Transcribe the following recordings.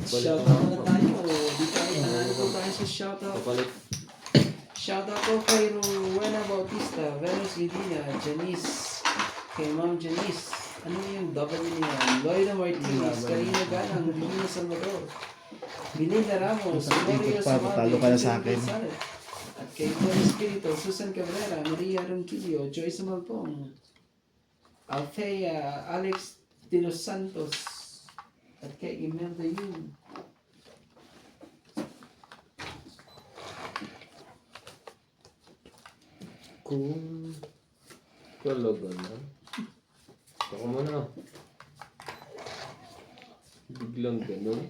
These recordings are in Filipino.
Shoutout muna tayo. Di tayo nanalo po tayo sa shoutout. Kapalit. Shoutout po kay Rowena Bautista, Venus Medina, Janice, kay Ma'am Janice. Ano yung W niya? Loida Martinez, Karina Galang, Lina Salvador, Belinda Ramos, Gloria pa, patalo ka na sa akin. At kay Juan Espirito, Susan Cabrera, Maria Ronquillo, Joyce Malpong, Althea, Alex De Los Santos, at kay Imelda Yu. Kung talaga na. Baka mo na. Biglang ganun.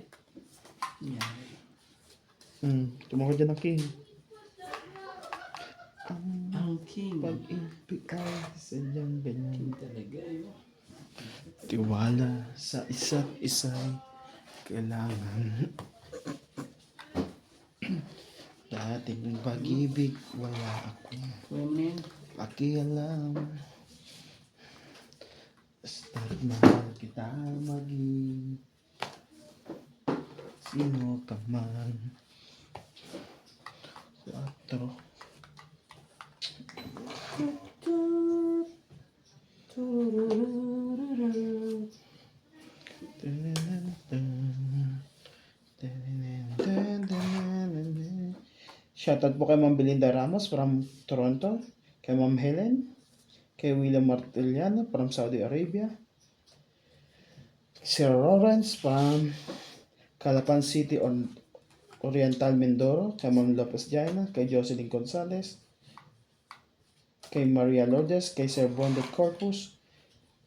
Yan. Tumakot dyan ang king. Ang king. Pag-ibig ay sadyang ganyan. King talaga yun. Tiwala sa isa't isa'y kailangan. Dating pag-ibig, wala ako Women. pakialam. Basta't mahal kita maging sino ka man. 4 Shoutout po kay Ma'am Belinda Ramos from Toronto, kay Ma'am Helen, kay William Martiliano from Saudi Arabia, Sir Lawrence from Calapan City Oriental Mindoro, kay Ma'am Lopez Jaina, kay Jocelyn Gonzalez, kay Maria Lourdes, kay Sir Bondet Corpus,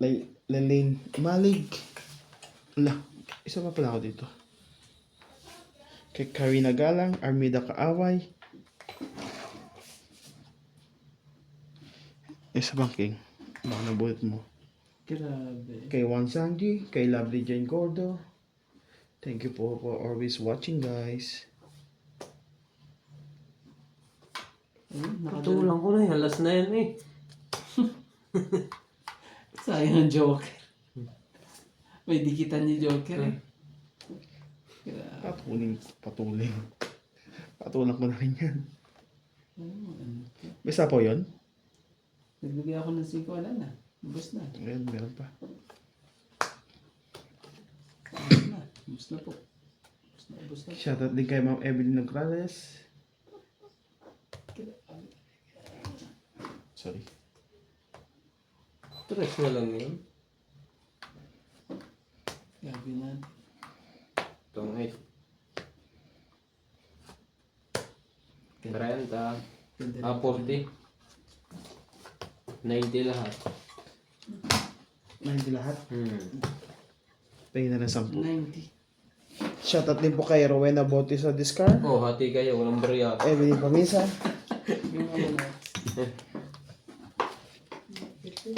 Lelaine Malig, isa pa pala ako dito, kay Karina Galang, Armida Kaaway, isa bang king? Baka nabulit mo. Grabe. Kay Juan Sanji, kay Lovely Jane Gordo. Thank you for always watching, guys. Patulang ko na. Halas na yan eh. Sayang ang Joker. May dikitan ni Joker eh. Grabe. Patulang ko na rin yan. Ano? Basta po yun? Nagbigay ako ng 5, wala na. Ubus na. Ayan, meron pa. Ubus na. Ubus na po. Ubus na. Shoutout din kay Ma'am Evelyn Nograles. Sorry. 3 na lang yun. Gabi na. Itong 8. 30. 40. 90 lahat. 90 lahat. Tingin na ng 10. 90. Shoutout din po kay Rowena Bautista Discar. Oh, hati kayo. Walang barya. Evelyn Pamisa. Yung ano na.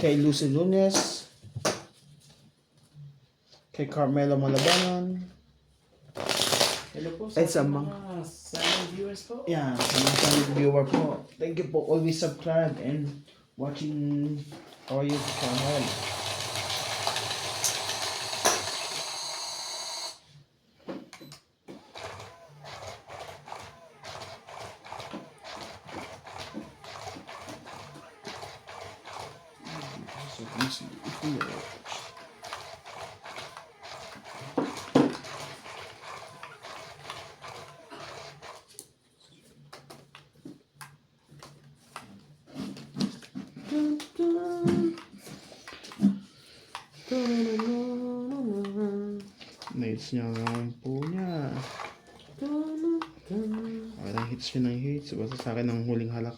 Kay Lucy Lunes. Kay Carmelo Malabangan. Hello po Ay, sa sa mga silent viewers po. Yeah, sa mga silent viewer po. Thank you po. Always subscribe and watching our YouTube channel. So, let's see if we are. Na-hits niya lang po niya. Parang hits niya ng hits. Basta sa akin ang huling halak.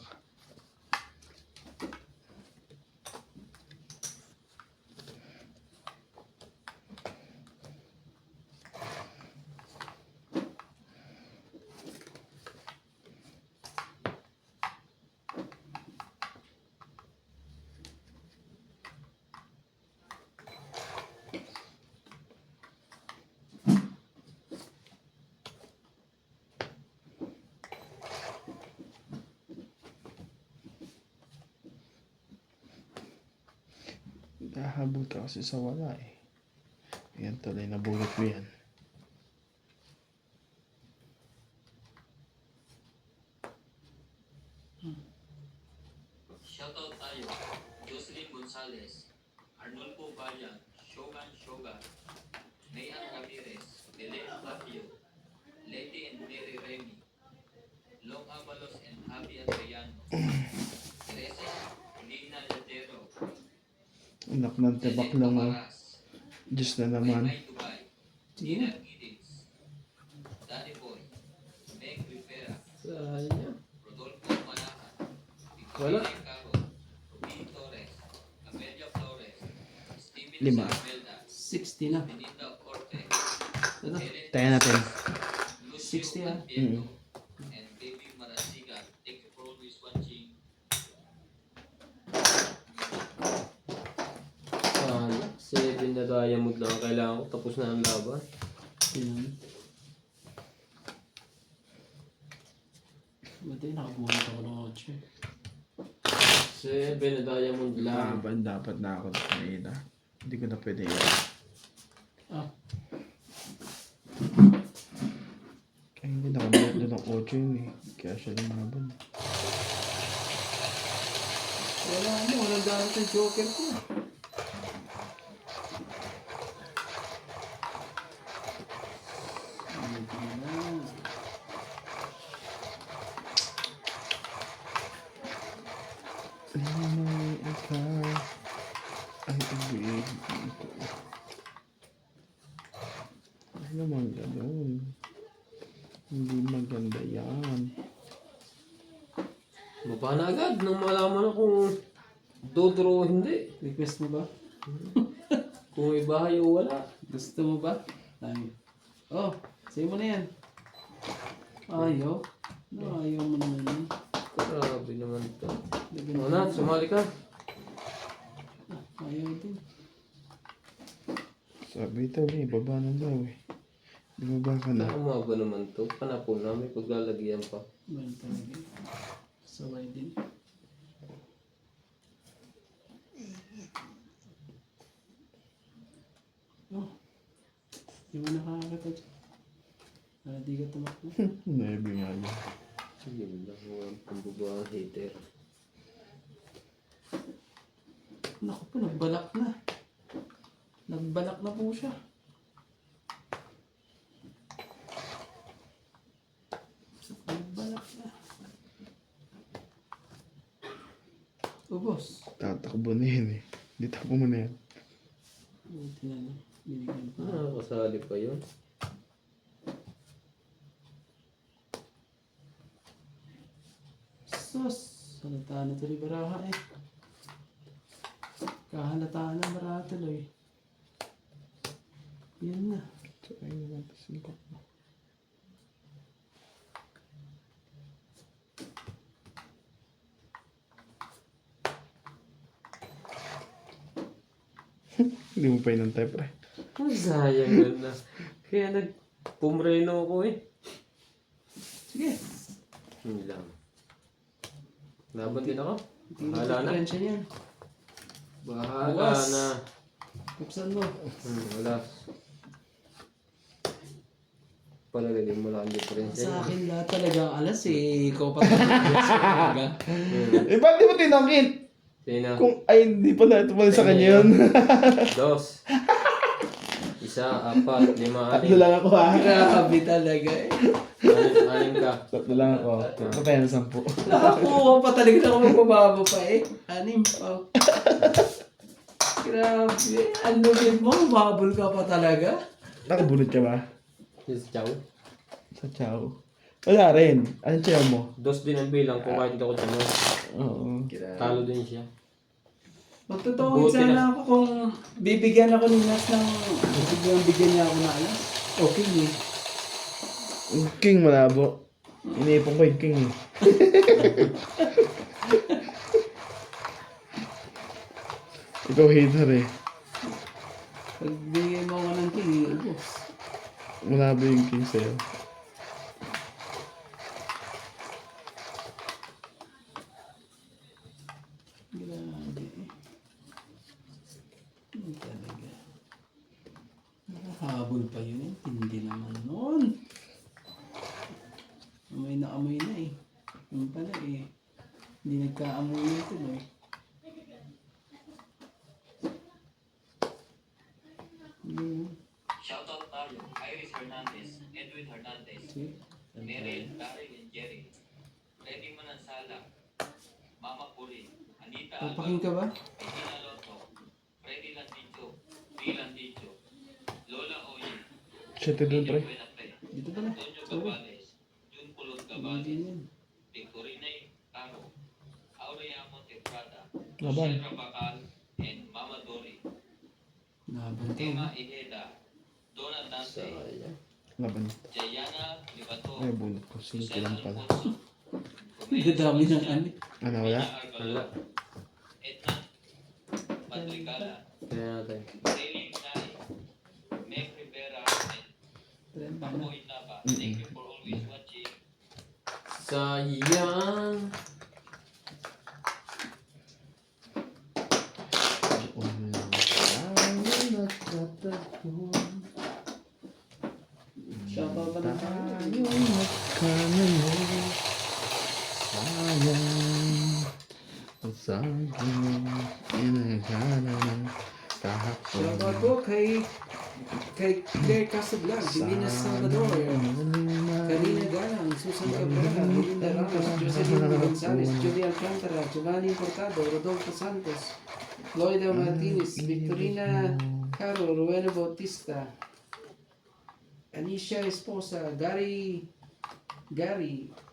Nahabol ka kasi sa wala eh. Ayan tuloy, nabulot mo yan. Gonzalez, Arnulfo Vallan, Shogun Shogun, Mayan Ramirez, Belen Tapio, Lady and Mary Remy, Long Avalos and Javi Adriano, Teresa Lina Ladero, Anak ng tibak Jeanette lang oh. Camaras, Diyos na naman. Maymay Tubay, Sige Tina na. Giddings, Danny Boy, Meg Rivera, Sayang. Rodolfo Manahan, Wala. Victorina Caro, Rubin Torres, Amelia Flores, Steven 5. Sarmelda, 60 na. Belinda Orte, Ito. Helen Tayo natin. Lucio 60 ah. Adviento, and Baby Marasiga. Thank you for always watching. Sayang. 7 na diamond lang ang kailangan ko. Tapos na ang laban. Yan. Buti nakabuhat ako ng 8. 7 na diamond lang. Laban dapat na ako sa kanila. Hindi ko na pwede yun. Ah, Kaya hindi nakabuhat na ng 8 yun eh. Kaya siya lumaban. wala mo. Walang gamit yung joker ko. May ikaw ay ibig ko. Ay naman ganun. Hindi maganda yan. Baba na agad nang malaman na kung dodro o hindi. Request mo ba? Kung ibahay o wala. Gusto mo ba? Ay. Oh, sa'yo mo na yan. Ayaw. No, ayaw mo naman yan. Grabe naman ito. Lagyan mo Ano na, sumali ka. Ayaw din. Sabi ito eh, baba na daw eh. Baba ka na. Tama ba naman to? Panapon na, may paglalagyan pa. Well, talaga. Saway din. Oh. Di mo nakakakita dyan. Para di ka tumakbo. Naibi nga yun. Sige lang, walang pambubuang hater. Naku po, nagbalak na. Nagbalak na po siya. Nagbalak na. Ubos. Tatakbo na yun eh. Di takbo mo na yan. Buti na lang. Binigyan pa. Nakakasali pa yun. Sus! Halata na tuloy baraha eh. Kahalataan na baraha tuloy. Yan na. So, ayun naman. Singkot mo. Hindi mo pa inantay pre. Ay, sayang yun na. Kaya nagpumreno ako eh. Sige. Hindi lang. Laban din ako. Hindi mo Bahala na. diferensya niyan. Bahala Bukas. na. Buksan mo. Wala. Palagay mo lang ang diferensya. Sa akin lahat talaga alas eh. Ikaw pa talaga. Eh, ba't di mo tinangkit? Sino? Kung ay hindi pa na tumali sa kanya yun. 2. 1, 4, 5, 6. Tatlo lang ako ha. Grabe talaga eh. 6 ka. Tatlo lang ako. Patay na 10. Nakakuha pa talaga na ako magpababa pa eh. 6 pa. Grabe. Ano yun mo? Mababol ka pa talaga. Nakabunod ka ba? Yes, ciao. Sa chow. Wala rin. Anong chow mo? 2 din ang bilang ko kahit hindi ako dyan. Oo. Talo din siya. Magtotoo Buti sana na. ako kung bibigyan ako ni Nas ng bigyan niya ako na alas. Okay eh. Yung king malabo. Iniipon ko yung king eh. Ikaw hater eh. Pag bigyan mo ako ng king, ubos. Malabo yung king sa'yo. Grabe eh. Hindi talaga. Nakahabol pa yun eh. Hindi naman nun. Amoy na eh. Yung pala eh. Hindi nagkaamoy yun tuloy. Shoutout tayo, Iris Hernandez, Edwin Hernandez, Neryl, Daryl, and Jerry. Freddy Manansala, Mama Puri, Anita Papaking ka ba? Regina Lotto, Freddy Landicho, P. Landicho, Lola Oye, Siya doon, pre. Buenapre, Dito pala. Tonyo Gabales, Jun Pulot Hindi Gabales, yan. Victorine Caro, Aurea Monteprada, Laban. Michelle Rabacal, and Mama Dori, Laban to. Emma Ijeda, Donna Dante, Sayang. Laban. Jayana Libato, Ay, bunot ko. Singko lang pala. Ang dami ng ano. Ano, wala? Wala. Edna Patricala, Kaya natin. Daily Nai, Meg Rivera, and Papo Inaba. Thank you for always watching. Sayang. Shoutout pa na tayo. Shoutout po kay Claire Casablan, Divina Salvador, Karina Galang, Susan Cabrera, Melinda Ramos, Jocelyn Gonzalez, Julia Alcantara, Giovanni Portado, Rodolfo Santos, Loida Martinez, Victorina Caro, Rowena Bautista, Anisha Esposa, Gary,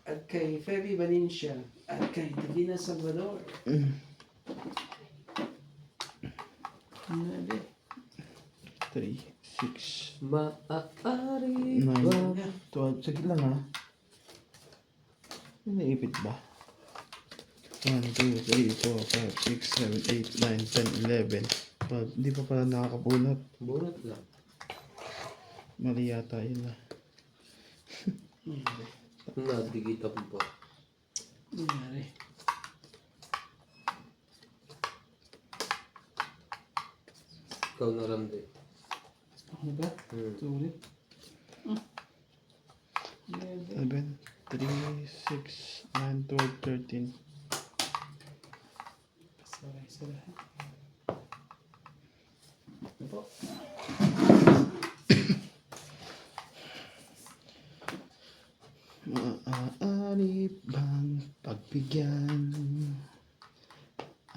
at kay Feby Valencia, at kay Divina Salvador. 9. 3, 6, Maaari 9, ba? 12. Sige lang ha. Naipit ba? 1, 2, 3, 4, 5, 6, 7, 8, 9, 10, 11, 12. Hindi pa pala nakakabunot. Bunot lang. Mali yata yun ah. Nadigita po po. Nangyari. Ikaw na ram din. Ano ba? Sulit. 7, 3, 6, 9, 12, 13. Saray. Ano po? Maaari bang pagbigyan?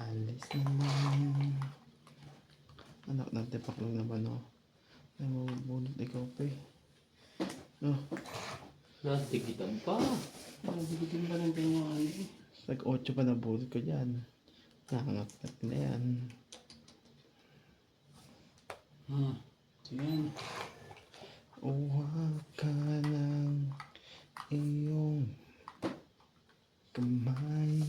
Alis na lang. Anak natin paklong na ba no? Ay mabubunot ikaw pa eh. Oh, Nadigita pa. Nabigyan pa rin yung ano eh. nag-8 pa na bunot ko dyan. Nakangaklat na yan. Yan. Uwa ka ng iyong kamay.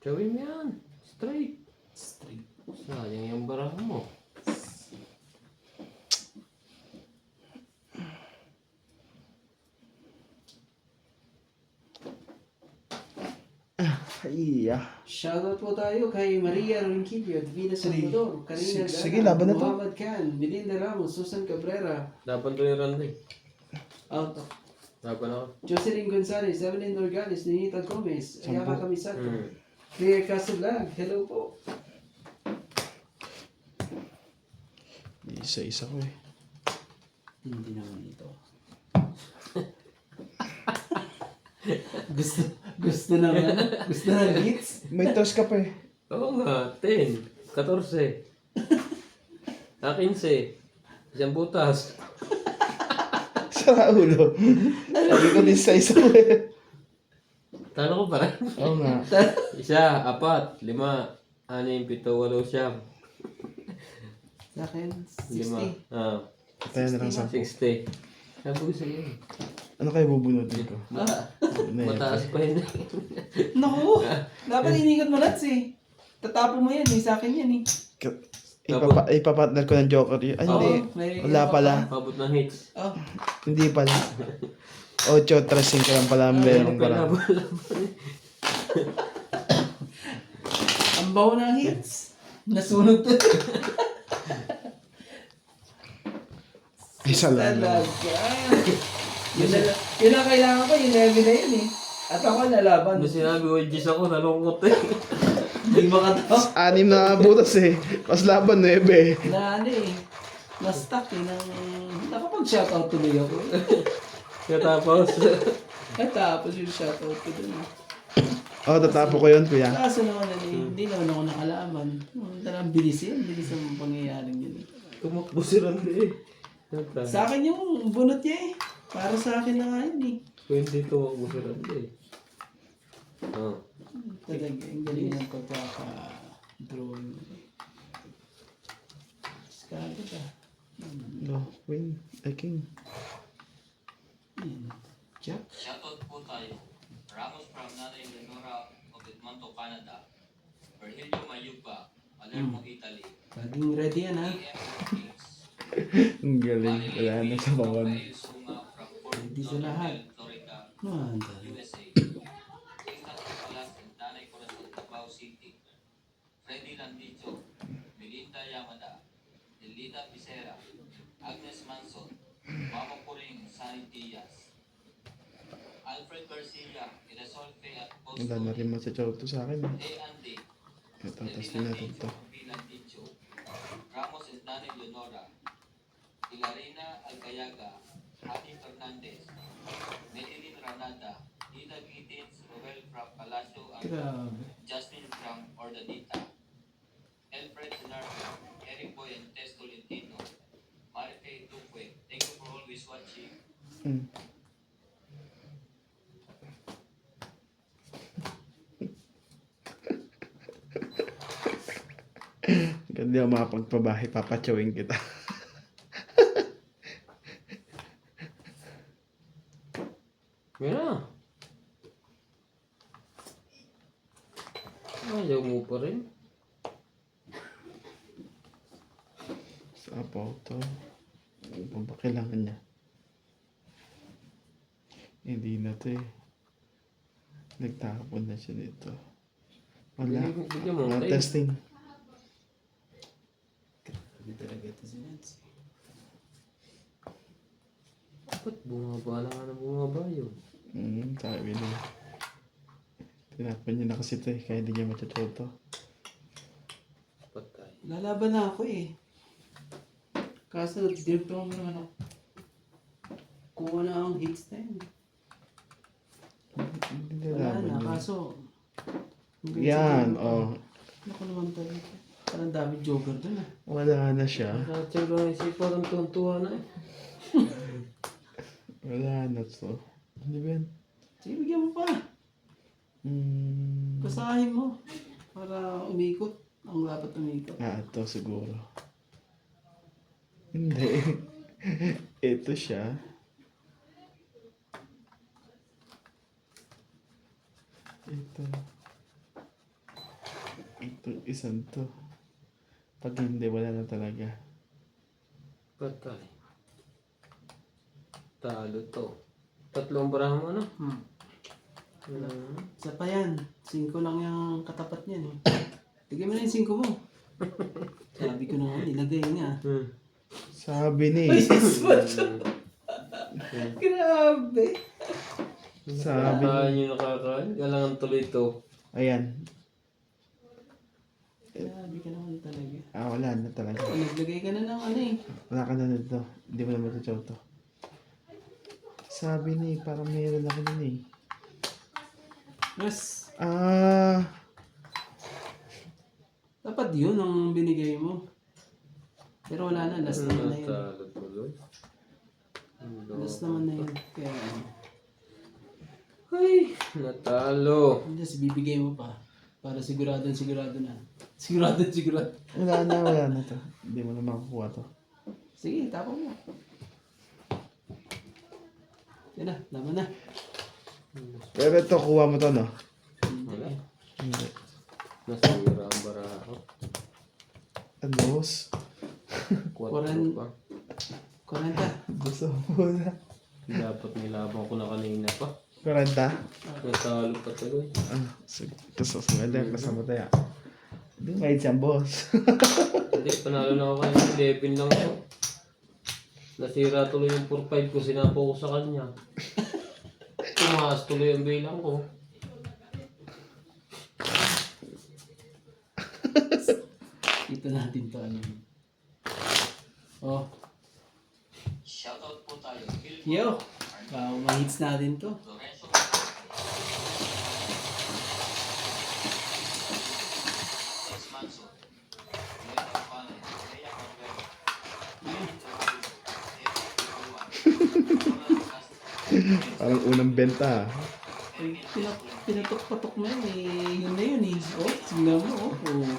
Gawin mo yan. Straight. Straight. Sayang yung baraha mo. Iya. Shoutout po tayo kay Maria Ronquillo, Divina Salvador, Karina Galang, Sige, laban na to. Muhammad Khan, Melinda Ramos, Susan Cabrera, Laban to yung Randy. Out. Laban ako. Jocelyn Gonzalez, Evelyn Organes, Ninita Gomez, Ayala Kamisato, Hmm. Claire Casablan, hello po. Isa-isa ko eh. Hindi naman ito. gusto ng hits? May toss ka pa eh. Oo nga. 10. 14. 15. Isang butas. Sa ulo. Sabi ko din isa-isa ko eh. Talo ko pa rin. Oo nga. 1, 4, 5, 6, 7, 8, 9. Sa akin, 5. 60. Ah. Tayo na lang 10. 60. Sabi ko sa'yo. Ano kayo bubunutin ko? Mataas pa yun. Naku! Dapat inikot mo nuts eh. Tatapo mo yan eh, sa akin yan eh. Ipapartner ko ng Joker yun. Ay, hindi. may Wala iba pala. Pabot ng hits. Oh, Hindi pala. 8, 3, 5 lang pala. Meron pala. ang baho ng hits. Nasunog to. Isa lang. Talaga. Yun ang kailangan ko, yung level na yun eh. At ako lalaban. Nung sinabi ko, Jis ako, nalungkot eh. Hindi makatawa. 6 na butas eh. Pas laban 9 eh. Na ano eh. Na-stuck eh. Nakapag-shoutout tuloy ako eh. Kaya tapos, At tapos yung shoutout ko dun. Oh, tatapo ko yun, kuya. Kaso naman hindi naman ako nakalaman. Talagang bilis yan. Bilis ang pangyayaring yun. tumakbo si Randy eh. Sa akin yung bunot niya eh. Para sa akin na nga yun eh. Pwede tumakbo si Randy eh. Oh. Talaga, ang galing ng pagkaka-drawing. Skado ka. No, queen. I king. Yan. Jack. Shoutout po tayo. Ramos from Nanay Leonora of Edmonton, Canada. Virgilio Mayupa, Palermo, Italy. Laging ready yan ha. EM Kings. Ang galing. Wala na sa bawon. Rafael Sunga from Fort Hindi sa lahat. Lauderdale, Florida, Manda. USA. Ignat Palas and Nanay Corazon, Davao City. Freddy Landicho, Melinda Yamada, Elita Picera, Agnes Manson, Mama Puring, Sunny Diaz, Alfred Garcia, Irasolfe at Posto, Wala na rin masachot to sa akin. A. Andy, Ito, testing natin to. Landicho, Ramos and Nanay Leonora, Hilarina Alcayaga, Hani Fernandez, Medellin Ranada, Nina Gittins, Roel from Palacio, and Grabe. Justin from Ordanita, Alfred Senardo, Eric Boy and Tess Tolentino, Marife Duque. Thank you for always watching. Hmm. Hindi ako makapagpabahay, papachawin kita. Yeah. Ayaw mo pa rin. Sa apaw to. Ano ba kailangan niya? Hindi na to eh. Nagtapon na siya dito. Wala. Bigyan mo Wala tayo. testing. Hindi talaga ito si Nancy. Ba't bumaba na nga na bumaba yun? Sabi niya. Tinapon niya na kasi ito eh. Kaya hindi niya matutuwa to. Patay. Lalaban na ako eh. Kaso, dirto mo naman ako. Kuha na ang hits na yun. Hindi Wala laban na, niya. kaso... Yan, oh. Ako naman talaga. Parang dami joker dun ah. Wala na siya. Nakachag lang isip parang tuntua na eh. Wala na to. Hindi ba yan? Sige, bigyan mo pa. Basahin mo. Para umikot. Ang dapat umikot. Ito siguro. Hindi. Ito siya. Ito. Ito, isang to. Pag hindi, wala na talaga. Patay. Talo to. Tatlong barahan mo, no? Isa pa yan. 5 lang yung katapat niyan eh. Tignan mo na yung 5 mo. Sabi ko na nga, nilagay niya. Sabi ni. Ay, grabe. Sabi ni. Nakakain yung nakakain. Kailangan tuloy to. Ayan. Grabe ka naman talaga. Wala na talaga. Naglagay ka na ng ano eh. Wala ka na nito. Hindi mo na matutuwa to. Sabi ni, parang meron ako nun eh. Yes. Dapat yun ang binigay mo. Pero wala na, last naman na yun. Natalo tuloy. Last naman na yun. Kaya ano. Ay, natalo. Just bibigay mo pa. Para sigurado na. Sigurado. Wala na to. Hindi mo na makukuha to. Sige, tapon mo. Yan na, laman na. Pero ito, kuha mo to, no? Wala. Hindi. Nasira ang baraha ko. Alos. 4 pa. 40. Gusto mo na. Dapat nilabang ko na kanina pa. 40? Natalo pa tuloy. Gusto sa mga kasama tayo. Hindi, kahit siyang boss. Hindi, panalo na ako kayo. 11 lang ako. Nasira tuloy yung 4-5 ko, sinapo ko sa kanya. Tumaas tuloy ang bilang ko. Dito natin to ano. Oh, Shoutout po tayo. Phil yo. Ma-hits natin to. Lorenzo Tex Manso. Leonard Pane. Rhea Manuel. Ryan Tarugo. Ronald Castro. Parang unang benta. Pinatok-patok mo yan eh. Yun na yun eh. Oh, tingnan mo. Oh.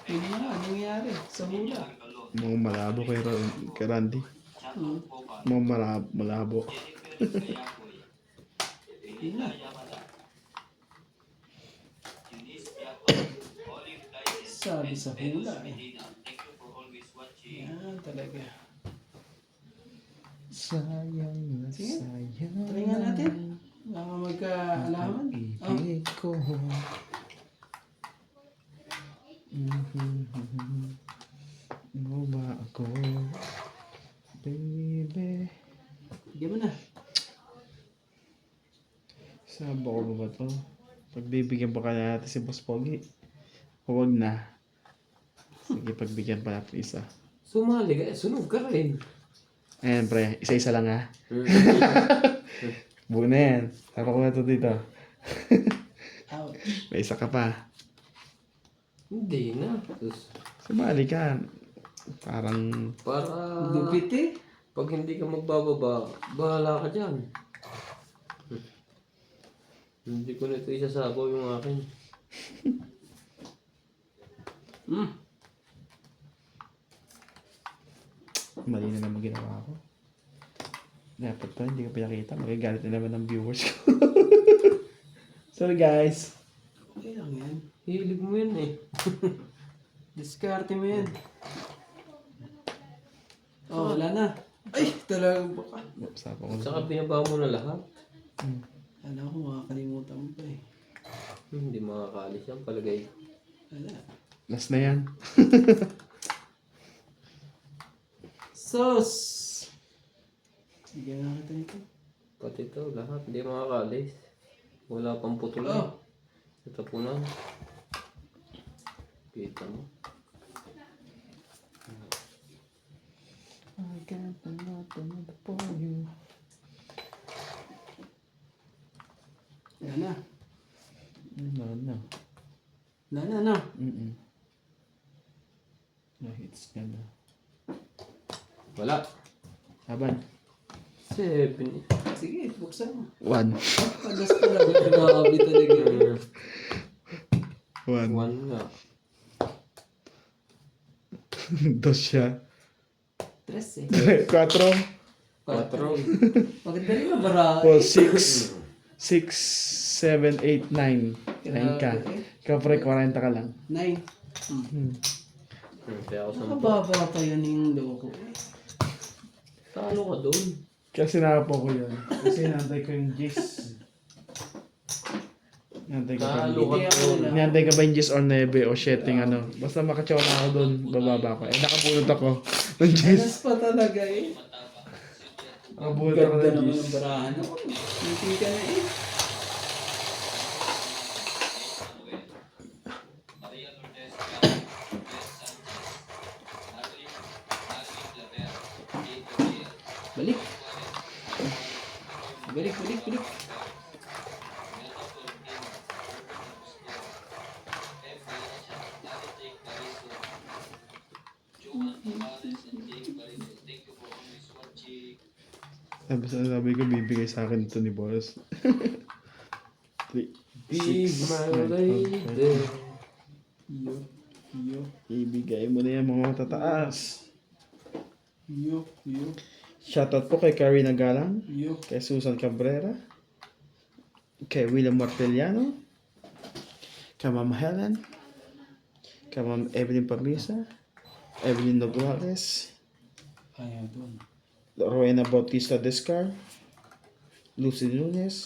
Yun na nga, nangyayari sa hula. Mga malabo kay Randy. Shoutout po ba? Mga malabo. Jennifer Gayakoy. Elena Yamada. Eunice Piato. Olive Dyson. Sabi sa hula eh. Medina. Thank you for always watching. Yan talaga. Sayang na Sige. sayang. Try nga natin. Baka magkaalaman. Oh. Ibig ko. Mo ba ako? Baby. Bigyan mo na. Sabo ko ba to? Pagbibigyan pa kaya natin si Boss Pogi? Huwag na. Sige, pagbigyan pa natin isa. Sumali ka, sunog ka rin. Ayan pre, isa-isa lang ha. Buo na yan. Tara ko na to dito. Ouch. May isa ka pa. Hindi na. Tapos, Sumali ka. Parang para Lupit eh. pag hindi ka magbababa, bahala ka dyan. Hindi ko na ito isasabaw yung akin. mali na naman ginawa ko. Dapat pa, hindi ko pinakita. Magagalit na naman ng viewers ko. Sorry guys. Okay lang yan. Hilig mo yan eh. Diskarte mo yan. Oh, wala na. Ay, talaga baka. Sapa ko. Saka binaba mo na lahat. Alam ko makakalimutan mo pa eh. Hindi makakalis yan, palagay. Wala. Last na yan. Sauce! Sige na kita nito. Pati ito, lahat. Hindi makakalis. Wala pang putol. Oh. Ito po na. Kita mo. I can't nothing for you. Wala na. No. Wala na, no? No hits ka na. Wala. Laban. 7. Sige, buksan mo. 1. Pagas talaga. Grabe talaga. 1. 1 nga. 2 siya. Tres eh. 4. 4. Maganda rin ang bara. 4, 6. 6, 7, 8, 9. 9 ka. Ikaw pre, 40 ka lang. 9. Kaya ako sa Nakababa pa yun yung loko. talo ka doon. Kasi nakapo ko yun. Kasi nantay ko yung Jis. Nantay ko pa Talo ka doon. Nantay ka ba yung Jis or 9 o 7 ano. Basta makachaw na ako doon, bababa ko. Eh nakabunot ako ng Jis. Alas pa talaga eh. Nakabunot ako Ganda ng naman Jis. ang barahan ako. Hindi ka na eh. Maria Lourdes Piato. Jess Sanchez. Natalie Claver. Kate Gabriel. Balik. Balik. Melda Florentino. Herbert Agustin. F. Valencia. Daddy Jake Bariso. Joan Tavares and Jake Bariso. Thank you for always watching. Sabi ko, bibigay sa akin ito ni boss. 3, Be 6, my lady. Yo. Ibigay mo na yan mga matataas. Yo. Shoutout po kay Karina Galang, Yo. kay Susan Cabrera, kay William Martellano, kay Ma'am Helen, kay Ma'am Evelyn Pamisa, Evelyn Nograles, Ayaw doon. Rowena Bautista Descar, Lucy Nunes,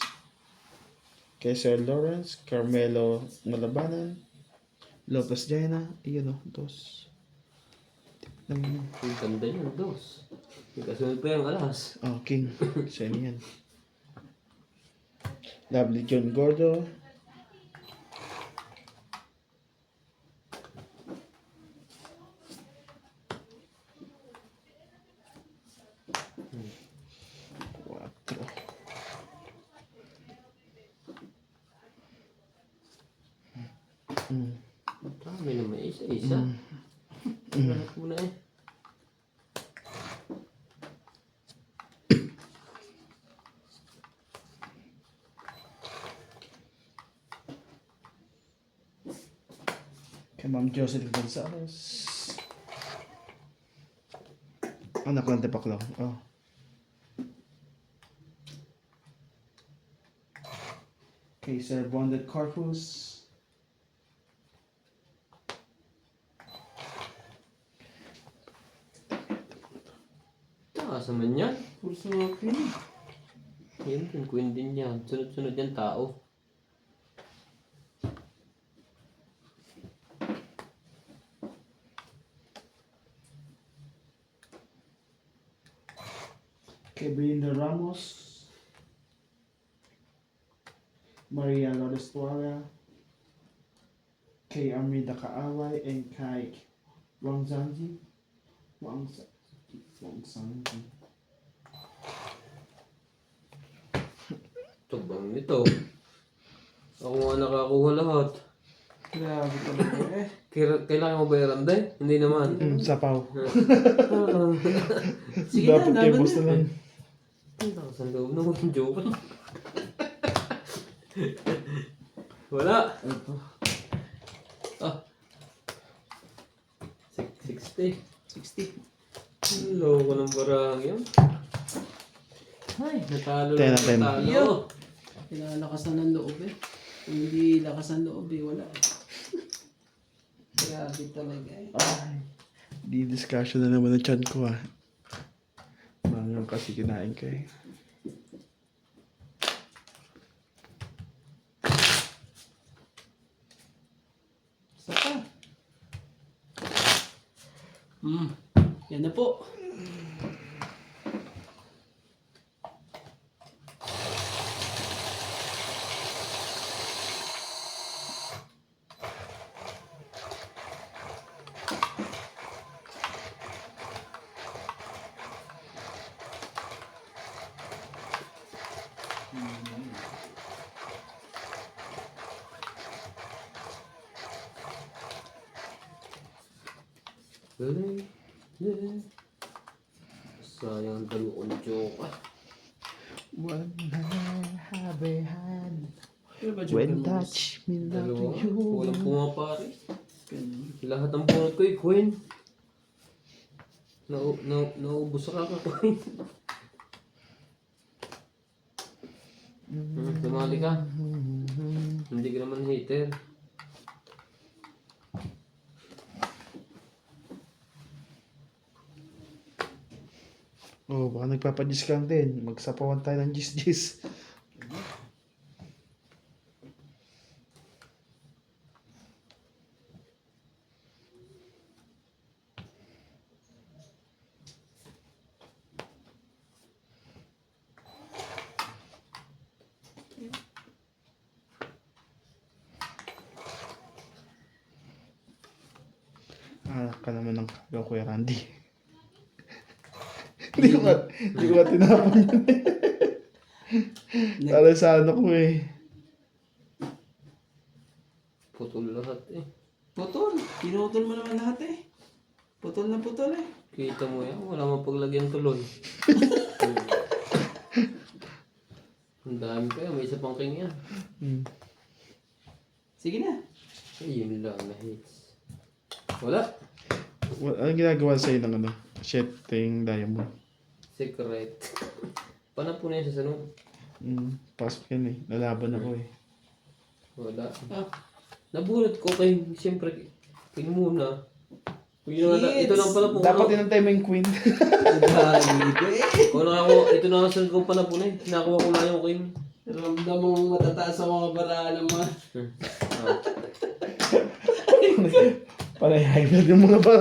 kay Sir Lawrence, Carmelo Malabanan, Lopez Jaina, iyon o, 2. Ang ganda yun, 2. Kasunod pa yung alas. Oh, king. Siya yan. Lovely John Gordo. Quatro. Dami naman isa-isa. Lahat mo na eh. Kay Ma'am Jocelyn Gonzalez. Anak lang Tipaklaw. Oh. Kay Sir Bonded Corpus. Taas naman yan. Puro sa mga queen. Yan din, queen din yan. Sunod-sunod yan tao. Kay Belinda Ramos. Maria Lourdes Tuala. Kay Armida Kaaway and kay Wang Zanji. Wang Zanji. Tubang nito. Ako nga nakakuha lahat. Grabe talaga eh. Kailangan mo ba yung randay? Hindi naman. Sapaw. Sige na, Dapat kay laban boss na. na lang. Ang takas ang loob naman. Joke lang. Wala. Ito. Ah. 60. 60. Loko ng barang yun. Ay, natalo Ten lang. na ten. Natalo. Kailangan lakasan ng loob eh. Kung hindi lakas ng loob eh, wala. Grabe talaga eh. Ay. Di discussion na naman ng chan ko ah. Mangang kasi kinain ko eh. Isa pa. Yan na po. Sayang dalawang joke. One have a hand. Ano ba When joker mo? touch me not Dalawa. to you. Walang pumapare. Ganun. Lahat ng punot ko eh, Queen. Naubos sa kaka-Queen. Tumali ka. Hindi ka naman hater. Oh, baka nagpapadiscount din. Magsapawan tayo ng gis-gis. Anak ka naman ng kagaw, Kuya Randy. Hindi ko ba tinapon yun eh. Para sa ano ko eh. Putol lahat eh. Putol. Pinutol mo naman lahat eh. Putol na putol eh. Kita mo yan, wala mang paglagyan tuloy. Ang dami kaya, may isa pang king yan. Sige na. Ayun lang na hits. Wala. Anong ginagawa sa'yo ng ano? Shitting diamond. Secret. Paano po na yun sa sunod? Pasok yan eh. Lalaban ako eh. Wala. Ah. Nabunot ko kay, siyempre, king muna. Yun na, Hits! ito lang pala po. Dapat inantay mo yung queen. Grabe eh. Kung nakakuha, ito na ang sunod kong pala po na eh. Nakakuha ko na yung king. Ramdam mong matataas sa mga barahan mo. Ah. Panay high blood yung mga ba.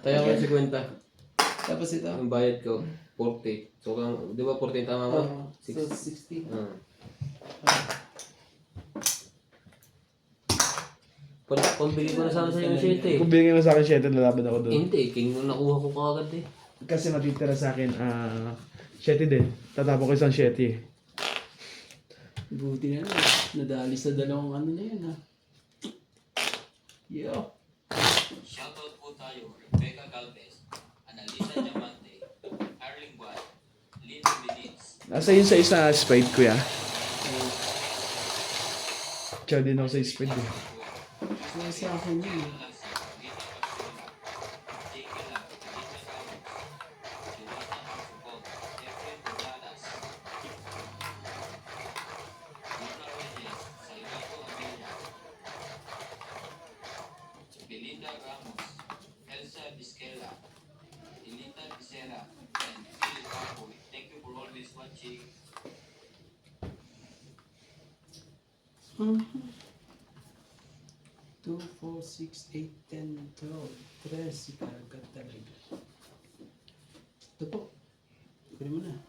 Tayo ko yung 50. Tapos ito. Ang bayad ko, 40. So, di ba 40 tama mo? So 60. Ah. Pambili ko na sana sa yung 7 Kung binigyan mo sa akin 7, lalaban ako doon. Hindi, king nung nakuha ko kagad eh. Kasi natitira sa akin, 7 din. Tatapon ko isang 7. Buti na lang. Nadali sa dalawang ano na yun ha. Yo. Shoutout po tayo, Rebecca Galvez, Annalisa Diamante, Arling Buat, Lino Benitz, Nasa yun sa isa spade, kuya. Chow din ako sa spade eh. Sa akin yun. Alas, Gita Pastora, Jake Lang, Gita Ramos, Diwata Magsubog, Efren Gonzalez, Luna Reyes, Salgado Amelia, Belinda Ramos, Elsa Vizquela, Elita Vicera, and Philip Papoy. Thank you for always watching. 2, 4, 6, 8, 10, 12, 13. Kagad talaga. Ito po. Kunin mo na.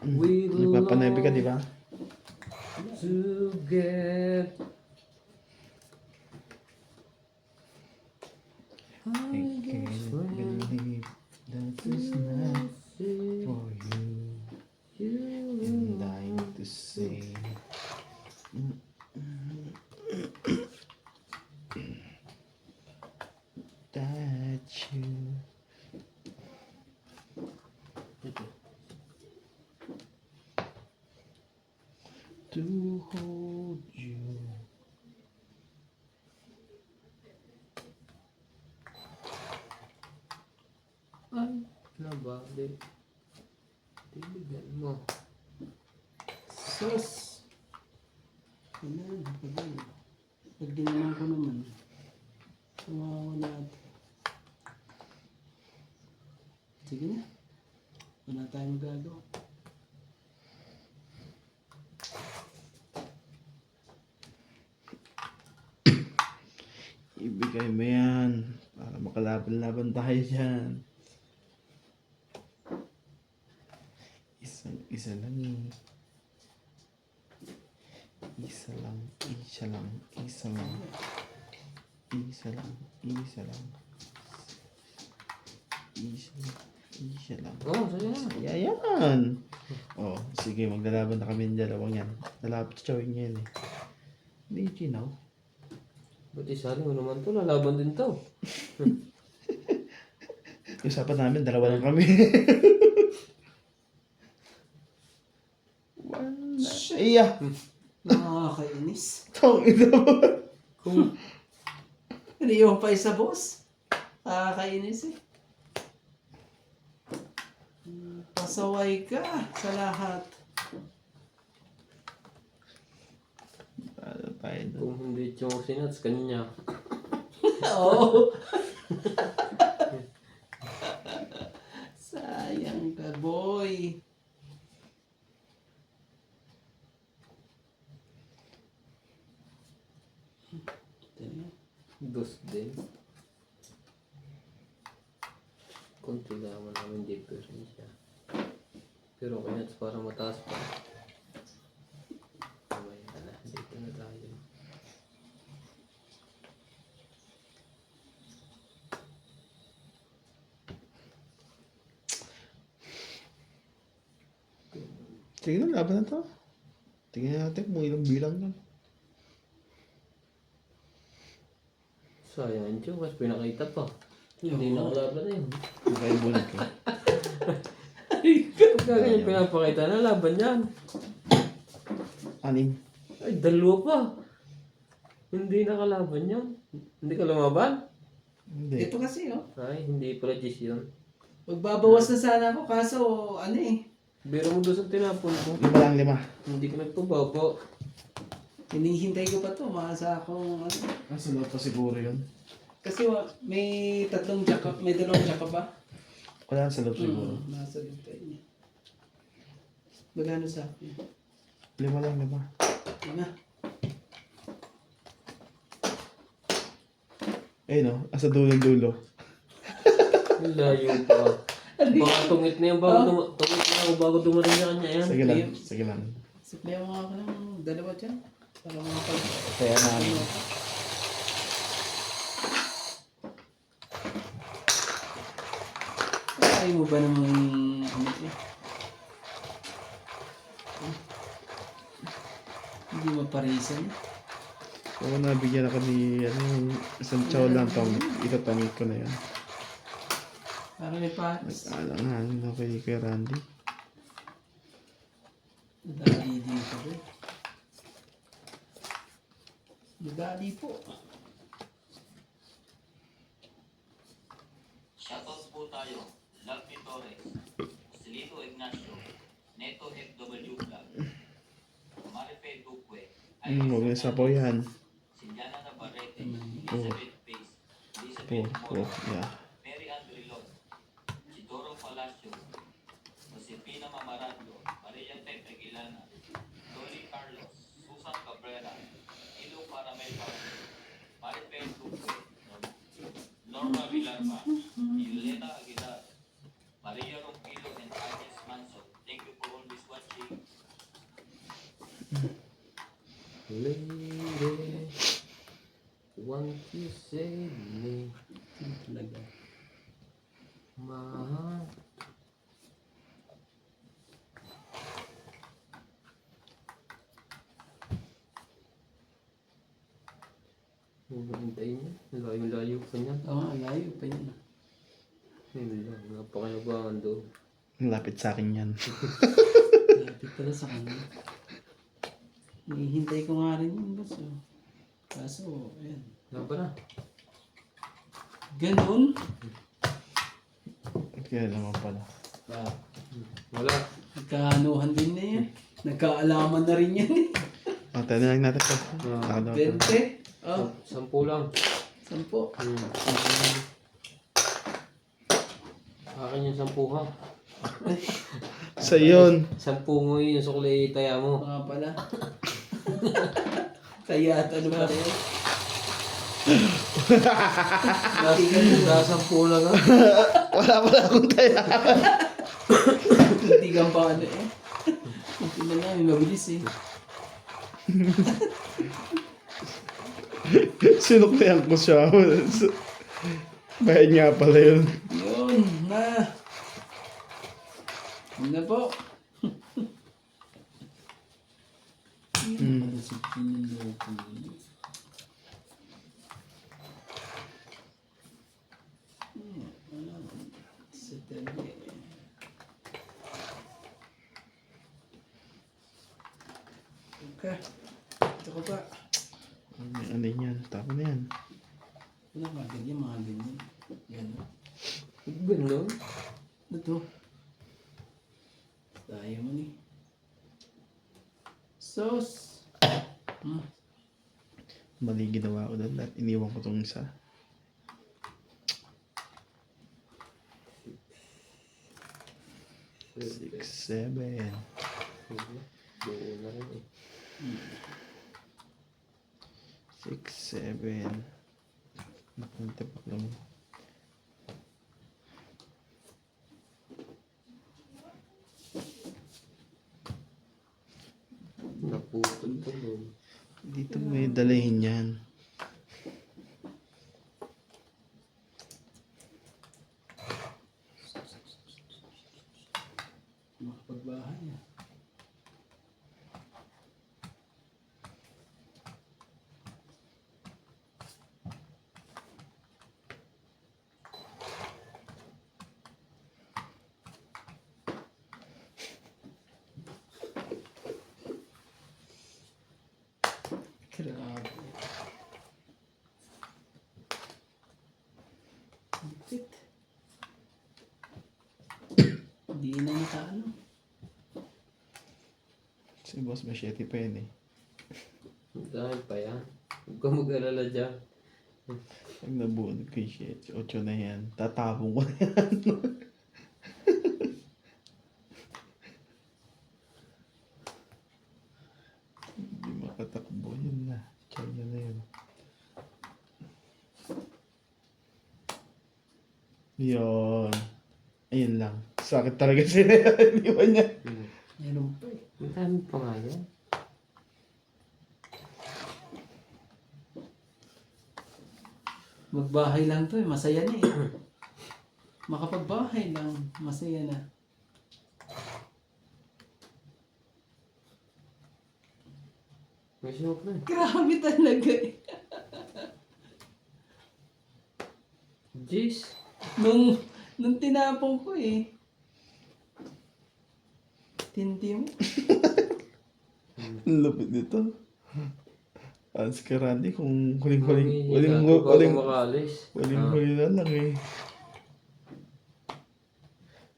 We will Nagpapanaybi ka, di ba? to get I can't believe that is not for you. And dying to say that you to hold you. ay, nabali. Tiligan mo. Sus! Ayan, pagod. Pag ginawa ko naman. Tumawa natin. Sige na. Wala tayong magagawa. Ibigay mo yan para makalaban-laban tayo dyan. Isa lang eh. Isa lang. Isa lang. Isa lang. Isa lang. Isa lang. Isa lang. Isa lang. Oh, sige na. Ayan. Oh, sige, maglalaban na kami ng dalawang yan. Nalapit sa chawin niya yan eh. Hindi chinaw. Ba't isali mo naman to? Lalaban din to. Usapan namin, dalawa lang kami. One. Iya. Nakakainis. Tong ito mo. Kung Hindi yung pa isa, boss. Nakakainis eh. Pasaway ka sa lahat. Paano tayo doon? kung hindi yung sinats kanya. Oo. Sayang ka, boy. Dos din. Kunti naman namin difference siya. Pero kaya parang mataas pa. Mamaya na, dito na tayo. Sige na, laban na to. Tingnan natin kung ilang bilang yan. Sayang yun, mas pinakita pa. Hindi na kalaban na yun. Nakaibulit ko. Pagka ganyan pinapakita na laban yan. 6. Ay, dalawa pa. Hindi nakalaban yan. Hindi ka lumaban? Hindi. Ito kasi, oh. Ay, hindi pala Gis yun. Magbabawas na sana ako, kaso, ano eh. Biro mo doon sa tinapon ko. 5 lang 5. Hindi ka nagpababa. Hinihintay ko pa to, maasa akong, ano. Nasa loob pa siguro yun. Kasi may tatlong jack, may dalawang jack ba? Wala sa loob siguro. Nasa lupay niya. Magkano sa akin? 5 lang, 5. Ano? No? Asa dulo-dulo. Ang layo pa. Baka tungit na yan tungit na ako bago dumating sa kanya yan. Sige lang, sige lang. Supply mo nga ako ng dalawa dyan. Para mga pag... Kaya namin. Ayaw mo ba namang... Ano eh? Hindi maparisan. Oo, nabigyan ako ni, isang chow lang tong, itatamid ko na yun. Para may patis. Nag-alangan na kay Randy. Nadali dito rin. Nadali po. Shoutout po tayo. Lovely Torres, Silito Ignacio, Neto FW Vlog, Marife Duque, Huwag na sapaw yan. Siliana Navarrete, Oh. Elizabeth Pace, Elizabeth Mora, Yeah. Mary Andrilon, Chidoro Palacio, Josepina Mamarando, Maria Pepe Gilana, Dolly Carlos, Susan Cabrera, Ilo Caramel Carlos, Marife Duque, Norma Villarma, Violeta Aguilar, Maria Rompilo, and Agnes Manson. Thank you for always watching. Lady, want to save me, Talaga. mahal. Huwag mo hintayin niya. Layo-layo pa niya. Oo, layo pa yan. Ayun lang, napakanabangan doon. Malapit sa akin yan. Lapit pala sa kanya. Hihintay ko nga rin yun, boss. Oh. Kaso, ayan. Wala pa na. Ganun? Kaya naman pala. Ah, Wala. nagkaanuhan din na yan. Nagkaalaman na rin yan eh. Tayo na lang natin pa. Ah. 20. Oh, 10 lang. 10. Akin yung 10 ha. Sa yun. 10 mo yun yung suklay taya mo. Mga pala. Kaya at ano pa rin. Nasa 10 lang ha. Wala akong taya. Hindi kang pa ano eh. Hindi na namin mabilis eh. Sinuklihan ko siya. Bayad nga pala yun. Yun na. Yun na po. Ano si Piniloko niya? Sa tabi. Okay. Ito ko ba? Ano yan? Tama na yan. Ano mga ganyan, mga ganyan. Gano'n. Ganun. Ano to? Tayo mo ni. Sauce. Mali ginawa ko doon at iniwan ko tong isa. 6, 7. Buo na rin eh. 6, 7. Napunta pa lang. Naputol pa doon. Dito may dalahin yan. Makapagbahay ah. Grabe. Lupit. Hindi na nakaano. Si Boss Machete pa yan eh. Dahil pa yan. Huwag ka mag-alala dyan. Pag nabuo ko yung shit, 8 na yan. Tatapong ko na yan. Yun. Ayun lang. Sakit talaga sila. Hindi ba niya? Meron pa eh. Ang dami pa nga yan. Magbahay lang to eh. Masaya na eh. Makapagbahay lang. Masaya na. May smoke na. Grabe talaga eh. Jeez. Nung tinapong ko eh. Tindi mo. Ang lupit nito. As ka Randy, kung huling Bago makaalis. huli na lang eh.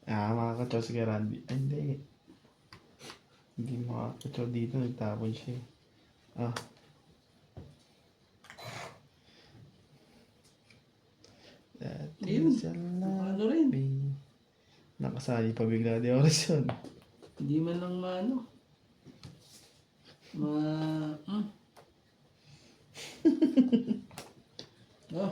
Makakataw si Randy. Ay, hindi. Hindi makakataw dito. Nagtapon siya eh. That Ayun. is a Ano rin. lobby. Nakasali pa bigla di orasyon. Hindi man lang maano. Oh.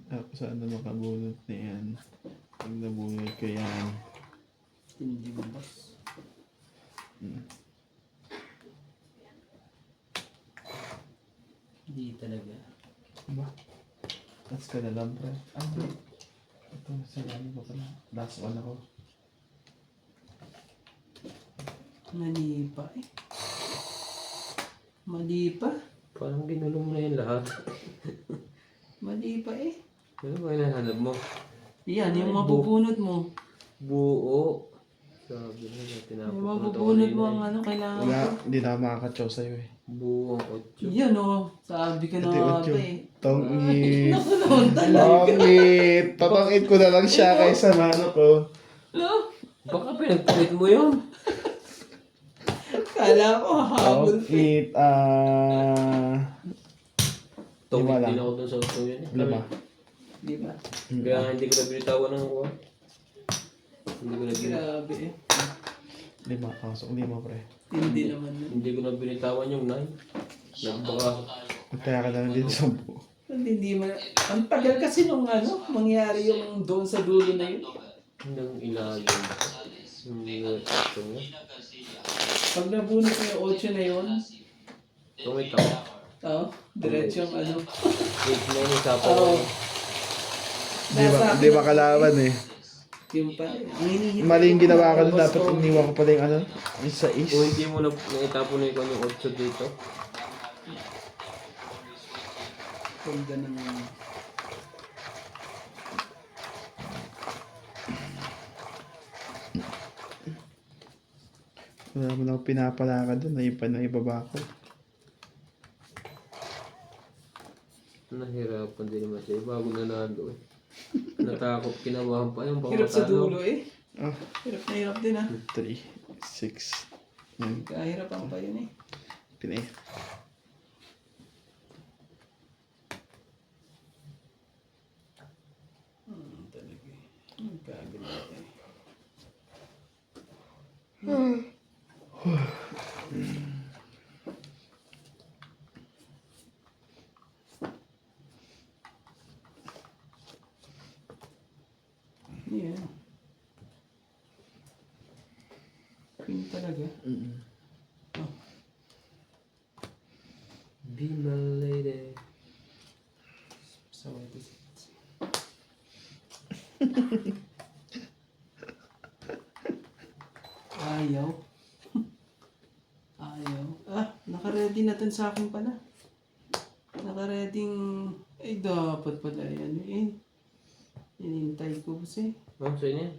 Ako sana makabunot na yan. Pag nabunot ko yan. Tindi mo boss. Hindi talaga. Ba? That's ka na lang, pre. Ito, sinali ko pala. Last one ako. Mali pa eh. Mali pa. Parang ginulo mo na yung lahat. Mali pa eh. Ano ba hinahanap mo? Yan, yung mabubunot mo. Buo. Sabi na, tinapos Yung mo ito mabubunot mo kanina ang ano, kailangan Wala, ko. hindi na ako makakatsaw sa'yo eh. Buo ang 8. Yan oh. Sabi ka na Ito nga yung ba otyo. eh. Tongit. Naku naman talaga. Tongit. Tatangit ko na lang siya kaysa mano ko. No? Baka pinagpalit mo yun. Kala ko hahabol. Tongit. Tungit lang. din ako dun sa auto yun eh. 5. Di ba? Kaya hindi ko na binitawan ng kuha. Hindi ko na Grabe eh. 5. Pasok 5, pre. Hindi naman yun. Hindi ko na binitawan yung 9. Nagbaka. Kaya ka na lang dito 10. Hindi man. Ang tagal kasi nung ano, mangyari yung doon sa dulo na yun. Nang ilalim. Ito nga. Pag nabunot mo yung 8 na yun, Tungit ako. diretso yung ano. 8 na yun, isa pa Oo. yun. Di ba kalaban eh. Yung pa, ang hinihintay Mali yung ko ginawa ko mga boss dapat ko. iniwan ko pala yung ano. Yung sa is. Kung hindi mo na naitapon na yung 8 dito. Ganda ng Wala mo lang pinapalakad doon. Ayun pa na ibaba ko. Nahirapan din naman siya. Bago nanalo eh. Natakot, kinabahan pa yung hirap sa pamatalo. dulo eh. Ah, Hirap na hirap din ah. 3, 6, 9, Kahirapan pa yun eh. Pinay. Talaga eh. Gaganda eh. Yeah. Queen talaga. Be my lady. So what is it? Ayaw. Ayaw. Naka-ready na dun sa akin pala. Naka-ready. Ay, dapat pala yan eh. Inintay ko kasi. Oh, sa'yo yan.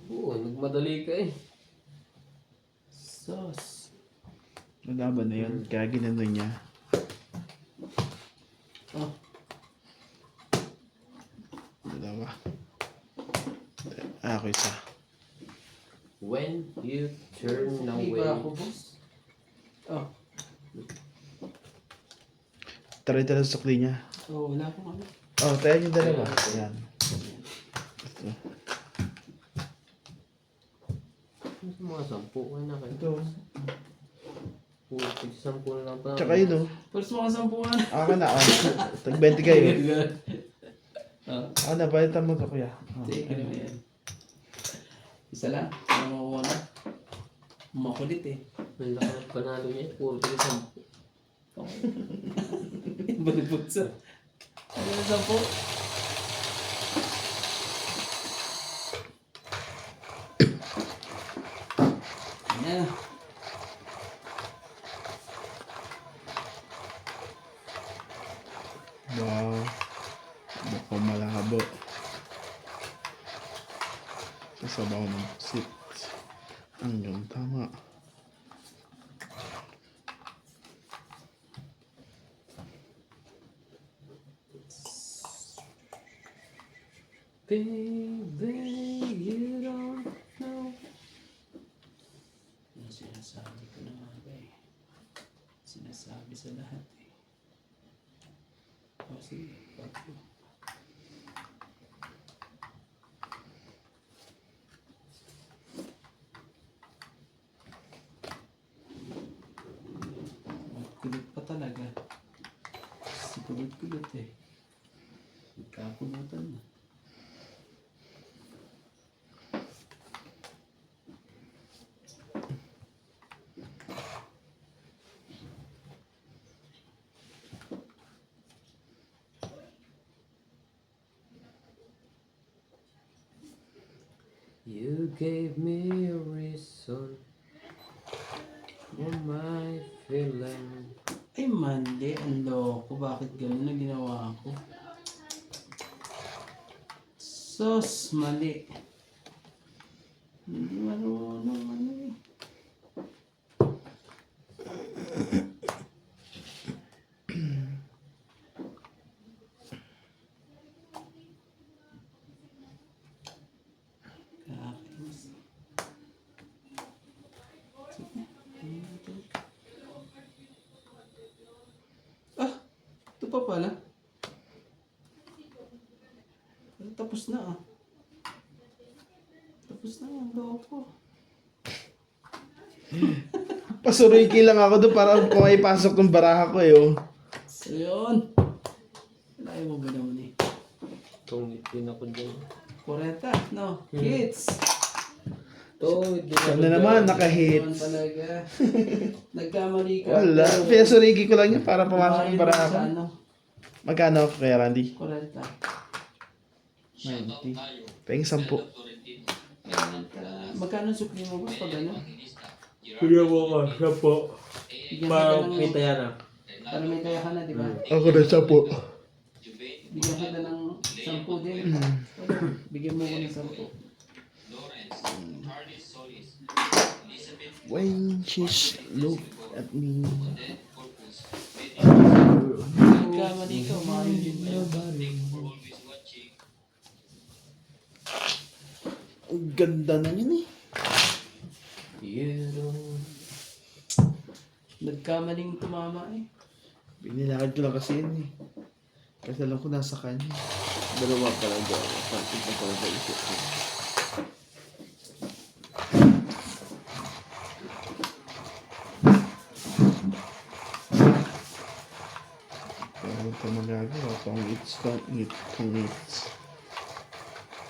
Oo, nagmadali ka eh. Sauce. Nalaban na yun. Kaya ginano niya. Oh, Dalawa. Ako isa. When you turn hindi away. ba ako, boss? Oh, Try talaga sa sukli niya. wala akong ano. Oh, tayo yung dalawa. Yan. Ito. Ano sa mga 10? Kaya na kayo. Ito. Puro tig-10 na lang tayo. Tsaka yun oh. First mga sampuan. Akin na, tag 20 kayo. Ah, Akin na, palitan mo to kuya. sige na yan. Isa lang. Ano mo na? Makulit eh. May lakas panalo niya. Puro tig-10. Balibot sa. Ano yung sampo? Ayan. Wow. Mukhang malabo. Sasabaw ng pusit. Hanggang tama. Baby, you don't know. Yung sinasabi ko na nga ba eh. Sinasabi sa lahat eh. O sige, tatlo. Kulit pa talaga. Si kulit-kulit eh. Nagkakulutan na. You gave me a reason for my feeling. Ay, mali. Ang loko. Bakit ganun na ginawa ko? Sos, mali. Hindi marunong ano eh. Kakainis. Sige. Ah! Ito pa pala. Tapos na ah. Tapos na ang loko. Pasuriki lang ako doon para kung may pasok ng baraha ko eh oh. So yun. Layo mo ba naman eh? Tungit din ako dyan. 40, no? Hits! Tungit din ako Sana naman Naman naka-hits. talaga. Nagkamali ka. Wala. pero Pinasuriki ko lang yun para pumasok ng kumain baraha mo ko. sa ano? Magkano kaya Randy? 40. Shoutout 90. tayo. Pahing 10. Tolentino. Magkano sukli mo boss pag ano? Kuya mo ka, siya po. Bigyan kita Parang ng... kita yan ah. Para may kaya ka na, di ba? Ako na 10. Bigyan kita ng 10 din. Bigyan mo ko ng 10. Lawrence, Hardy Solis, Elizabeth When she's look at me. Corpus, Nagkamali ka, umayos din ba? for always watching. Ang ganda na yun eh. You don't... Nagkamaling tumama eh. Binilakad ko lang kasi yun eh. Kasi alam ko nasa kanya. Dalawa ka lang dyan. Pansin ko pala sa isip ko. Pero ito magagawa. Tong-its, tong-it, tong-its.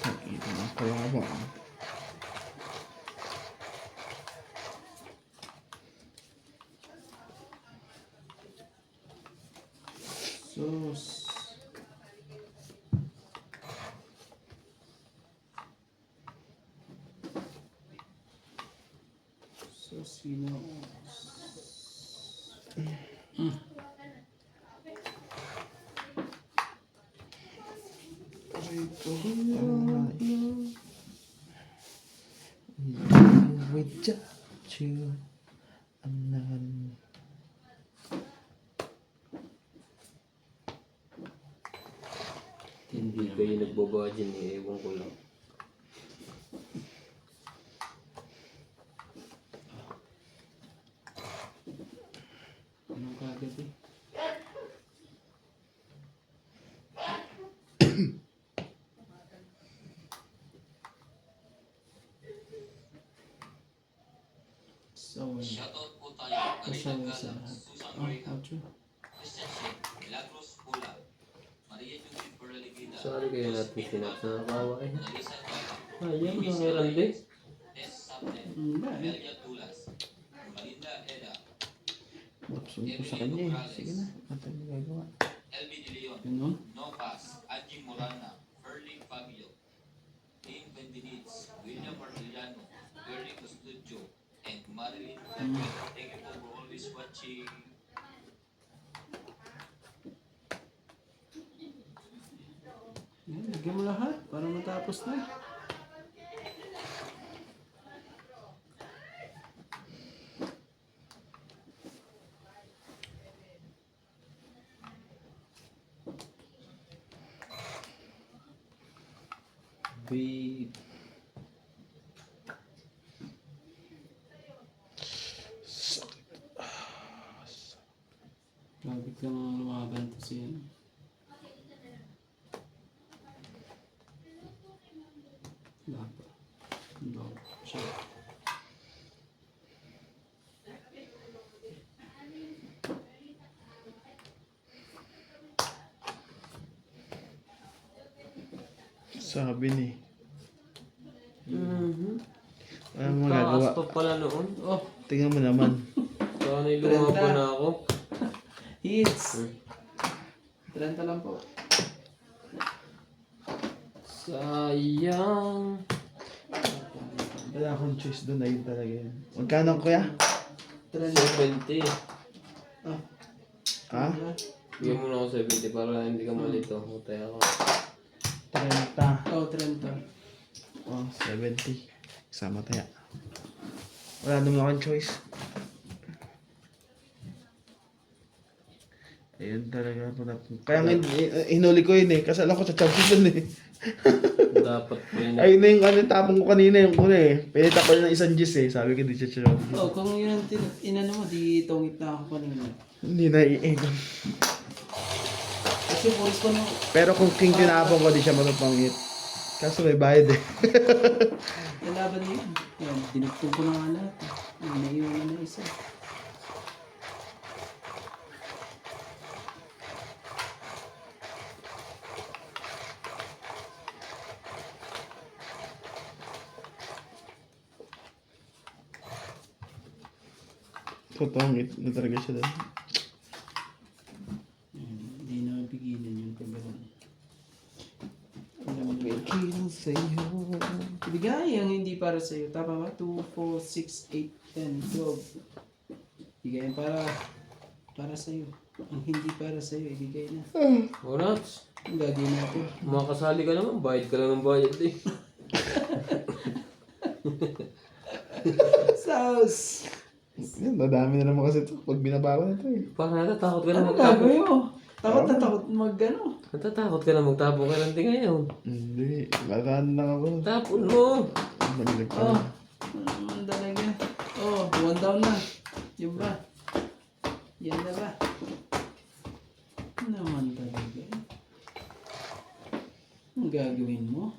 Tong-it ng kalaban. Sus. Sus, sino? Ito, tama. Without you, anan. Hindi kayo nagbaba dyan eh. Ewan ko lang. Anong kagad eh? So, Shoutout po tayo kay asawa Marina sa Gala, lahat. Susan Oh, Graham, outro. Christian Shea, Milagros Pula, Maria Judith Perlaligida, Sali kaya natin sinat sa nakawa eh. Annalisa Guala, Ayun, Amy mga rande. Tess Sabden, Hindi eh. Amelia Tulas, Malinda Eda, Buksan ko sa kanya eh. Sige na. Natin yung gagawa. LB De Leon, Ganun. Nopas, Angie Morana, Ferling Fabio, Dean Bendenitz, William Martiliano, Bernie Custudio, and Marilyn Taguet. Thank you po for always watching. Yan, lagyan mo lahat para matapos na. Be Grabe ka mga lumaban to siya. Dapat. Dapat. Siya. Sabi ni. Ano mo taas magagawa? pa pala noon. Oh, Tingnan mo naman. Sana lumaban na ako. hits. 30 lang po. Sayang. Wala akong choice doon. Ayun talaga yun. Magkano kuya? 70. Ah, Ha? Bigyan mo na ako 70 para hindi ka malito. Utay ako. 30. oh, 30. Oh, 70. Sama tayo. Wala naman akong choice. Ayun talaga. Kaya nga, hinuli ko yun eh. Kasi alam ko sa champion dun eh. Dapat po yun. Ayun na yung ano, tapong ko kanina yung una eh. Pinita ko ng isang juice eh. Sabi ko di siya champion. Oh, kung yun ang inano mo, di tungit na ako kanina. Hindi na iigon. Kasi pulis ko nung Pero kung king tinapong ko, di siya matapangit. Kaso may bayad eh. nalaban niya yun. Yan, dinugtong ko na nga lahat. Naiwan na isa. Totongit na talaga siya doon. Hindi na bigilan yung paggalan. Kilang sa'yo. Ibigay ang hindi para sa'yo. Tama ba? 2, 4, 6, 8, 10, 12. Ibigay para sa'yo. Ang hindi para sa'yo, ibigay na. Orats. Ang gagawin natin. Makasali ka naman. Bayad ka lang ng bayad eh. Sauce! Yan, madami na naman kasi ito. Pag binabawa na ito eh. Parang natatakot ka na Ano magtapo. gagawin mo? Takot na takot mag-ano. Natatakot ka na magtapo ka lang din ngayon. Hindi, magaan lang ako. Tapon mo. Manilag pa. Oh, ano naman talaga. Oh, 1 down na. Yung ba? Yan na ba? Ano naman talaga. Ang gagawin mo?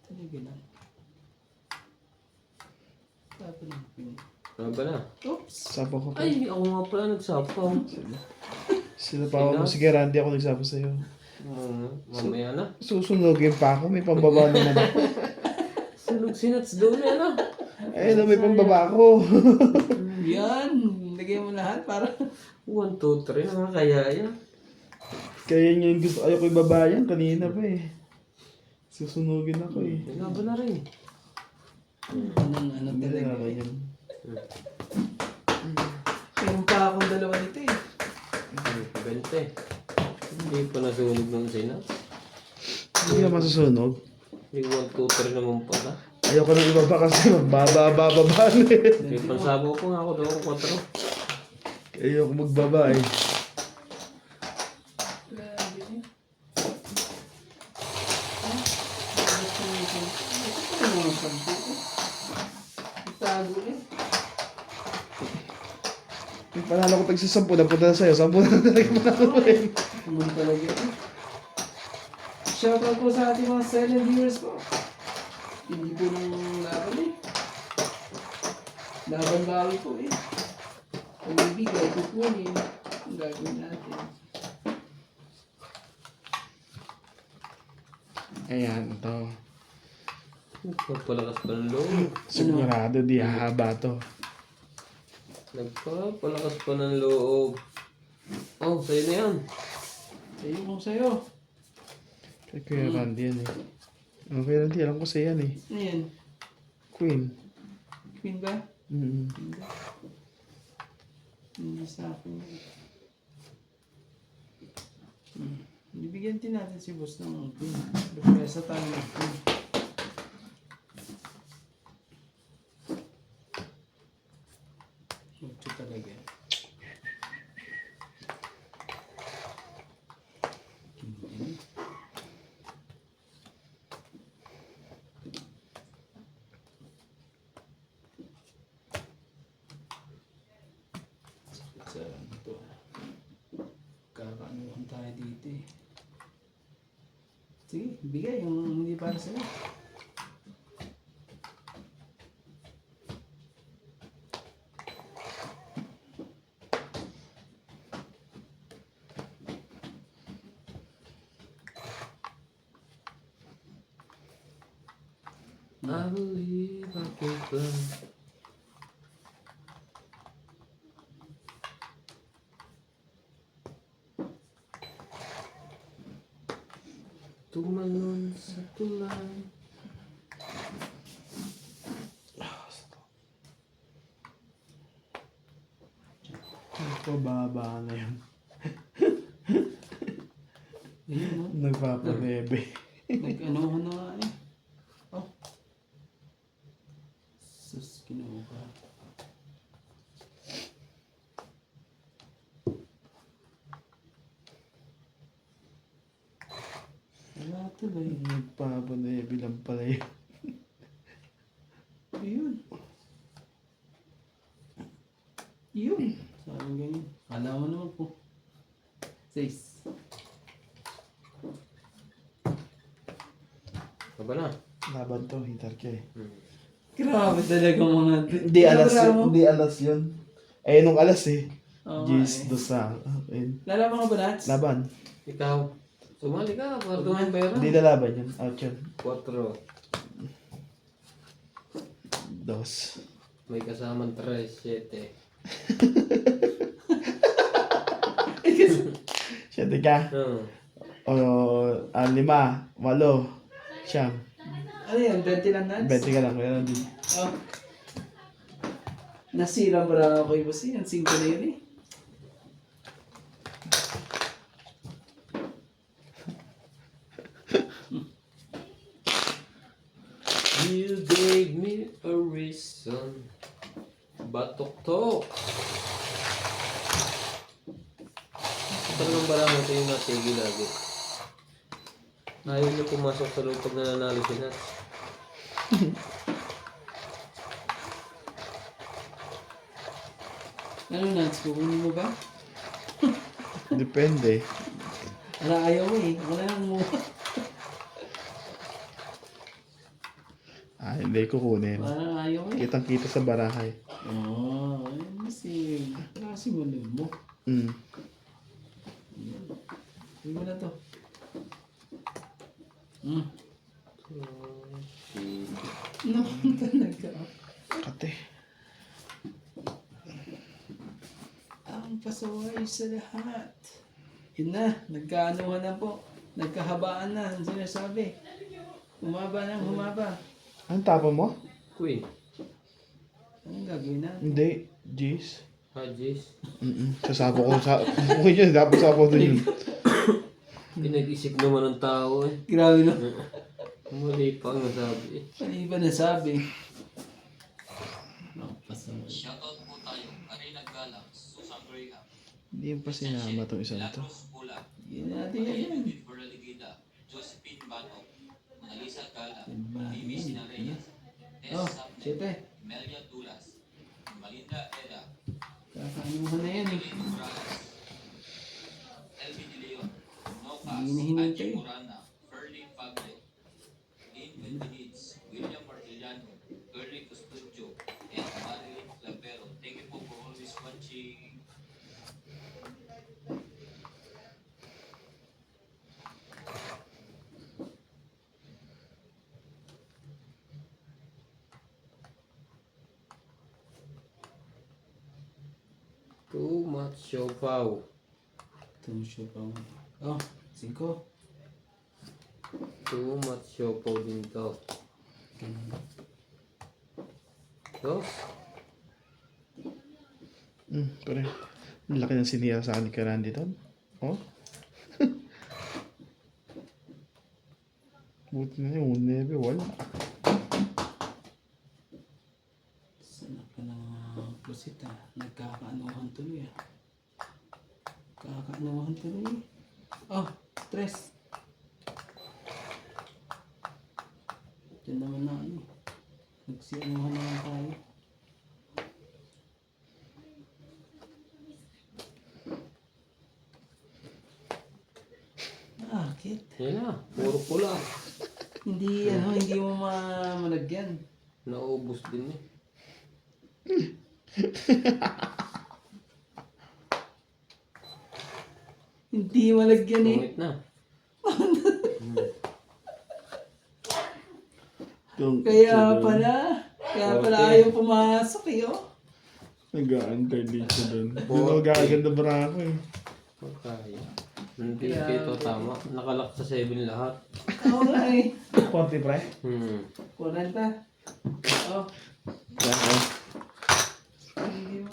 Talaga lang. Tapos lang yun. Ano ba na? Oops! Sapo ko pa. Ay, ako nga pala nagsapaw. Sinapawa mo. Sige, Randy, ako nagsapo sa'yo. Mamaya na. Susunogin pa ako. May pambaba naman ako. Sunog sinats doon eh, ano? Ayun, may pambaba ako. Yan! Lagay mo lahat para... 1, 2, 3 na nga kaya yan. Kaya niya yung gusto. Ayoko ibaba yan. Kanina pa eh. Susunogin ako eh. Laban na rin. Ano Hindi talaga. na ako yan. Meron pa akong dalawa nito eh. 20. Hindi pa nasunog ng sinats. Hindi ka masusunog. Hindi 1, 2, 3 naman pala. Ayoko nang ibaba kasi magbaba na eh. May pansabo ko nga ako doon ako 4. Ayoko magbaba eh. Grabe eh. Ito pa naman pagbuo. Itago eh. Panalo ko tag sa 10, napunta na sa'yo. 10 na talaga panalo rin. Naman talaga eh. Shoutout po sa ating mga silent viewers po. Hindi po nang laban eh. Laban bawi po eh. Kung ibigay, kukunin. Ang gagawin natin. Ayan, ito. Nagpapalakas pa ng loob. Sigurado di hahaba to. Nagpapalakas pa ng loob. Oh, sa'yo na yan. Sa'yo kung sa'yo. Kay Kuya Randy yan eh. Ang Kuya Randy, alam ko sa'yo yan eh. Ano yan? Queen. Queen ba? Mm. Hindi. Hindi sa akin. Bibigyan din natin si boss ng queen. Depresa tayo ng queen. Mucho talaga. Sa ano to? Kakaanuhan tayo dito eh. Sige, bigay yung hindi para sa'yo. I believe I can fly. Tumalon sa tulay. Pababa na yun. Ayun no? Nagpaparebe. Nag-anuhan na nga eh. Oh. Sus, kinuha. Wala tuloy. Nagpaparebe lang pala yun. Ayun. Yun. Saan ganyan? Kala mo naman po. 6. Aba na. Laban to, hintar ka eh. Grabe talaga mga... Hindi alas Wala yun. mo. Hindi alas yun. Eh, nung alas eh. Oo nga Gis, eh. dosa. Ayun. Lalaban ka ba, Nats? Laban. Ikaw. Sumali ka. Para tumang pera. Hindi lalaban yun. Out yun. 4. Dos. May kasamang 3, 7. Siyete ka. O, 5, 8, 9. Ano yan? 20 lang, Nats? 20 ka lang. Kaya lang din. Oh. Nasira mo lang ako yung boss yan. 5 na yun eh. You gave me a reason. Batok-tok. Talagang barang ito yung nasigi lagi. Ayaw niya pumasok sa loob pag nananalo si Nats. Ano, Nats? Kukunin mo ba? Depende. Ano, ayaw mo eh. Ako na lang mo. Ah, hindi kukunin. Parang ayaw mo eh. Kitang-kita sa barahay. Oo. Kasi mulod mo. Mm. Hindi mo na to. Hmm. No, talaga. Kate. Ang pasaway sa lahat. Yun na, nagkaanuhan na po. Nagkahabaan na, ang sinasabi. Humaba na, humaba. Anong tapon mo? Queen. Anong gagawin na? Hindi. Jeez. Hajis. Sasapo ko sa... Okay yun, dapat sapo doon yun. Pinag-isip naman ng tao eh. Grabe no. Mali pa ang nasabi eh. Ano ba nasabi? No, pasaway. Shoutout po tayo. Arena Galang, Susan Graham, Hindi yung pa sinama tong isa na to. Milagros Bulag, Yun natin yan. Edith Berligida, Josephine Bato, Annalisa Galang, Bibi Sinareyes, Oh, S. Sabne, 7. Melia Dulas, Malinda Eda, Kakaanuhan na yan. Hinihinintay. Angie Morana, Ferlin Pablo, in Benedict, William Martiliano, Curly Custodio, and Marilyn Clavero. Thank you po for always watching. Too much siopaw. Ito siya pa. Oh, 5. Too much siopaw din to. Dos. Pare. Ang laki ng sinira sa akin ni Randy doon. Oh. Buti na yung nebe, wala. Sana ka na pusita. Nagkakaanuhan tuloy ah. Kakaanuhan tuloy. Oh, 3. Diyan naman na ano. Nagsianuhan naman tayo. Bakit? Yan na. Puro pula. Hindi mo malagyan. Naubos din eh. Hindi malagyan eh. Pungit na. Kaya pala Okay. ayaw pumasok eh oh. Nag-aantay dito doon. Okay. Hindi magaganda bara ako eh. Makaya. Hindi ito tama. Nakalak sa 7 lahat. Oo nga eh. 40 pre? 40. Oh, Yan. hindi mo.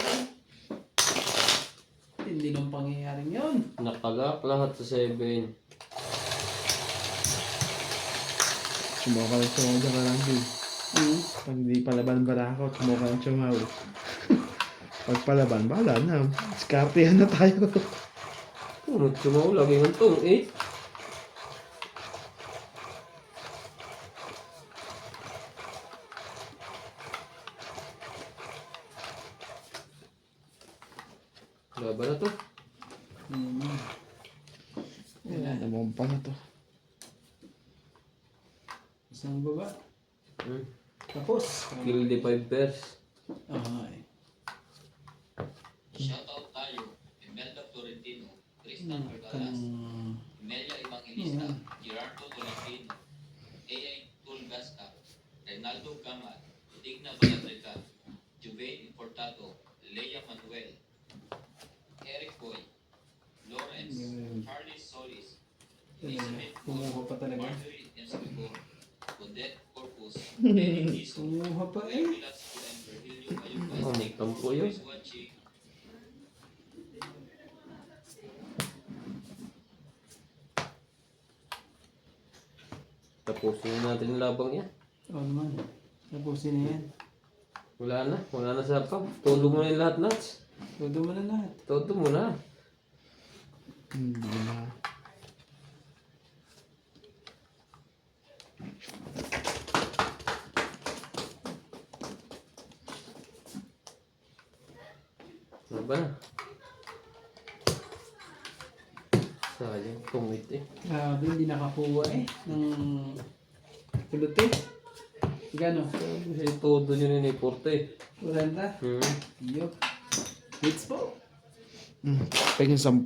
Hindi nang pangyayaring yun. Nakalak lahat sa 7. Sumukha lang siya ka lang din. Pag hindi palaban bara ako, sumukha lang siya Pag palaban, bahala na. Diskartehan na tayo. Punot sumaw. Lagi ng tong 8. Laban na to. Namumpa na to. Isang baba. Tapos. Kill the 5 pairs. Ay. Shoutout tayo. Imelda Florentino, Tristan Argalas, Kanang... Melia Evangelista, Gerardo Tolentino, A.I. Tulgasca, Reynaldo Gamal, Digna Baladrica, Juvain Importado, Leia Manuel, Eric Boy, Lawrence, Charlie Solis, Elizabeth Kumuha pa talaga. Marjorie Ensabigor, Odette Corpus, Eric Giso, Kumuha pa eh. Velasco and Virgilio Ayubay. Oh, may tampo yun. Always watching. Tapusin na natin yung labang yan. Oo naman. Tapusin na yan. Wala na sa pub. Todo mo na yung lahat, Nats. Todo mo na lahat. Todo mo na. Hindi na. Ano ba na? Sayang, tungit eh. Grabe, hindi nakakuha eh. Ng kulot eh. Gano? Kasi todo nyo na yung 40. 40? Yup. Hits po. Paging 10.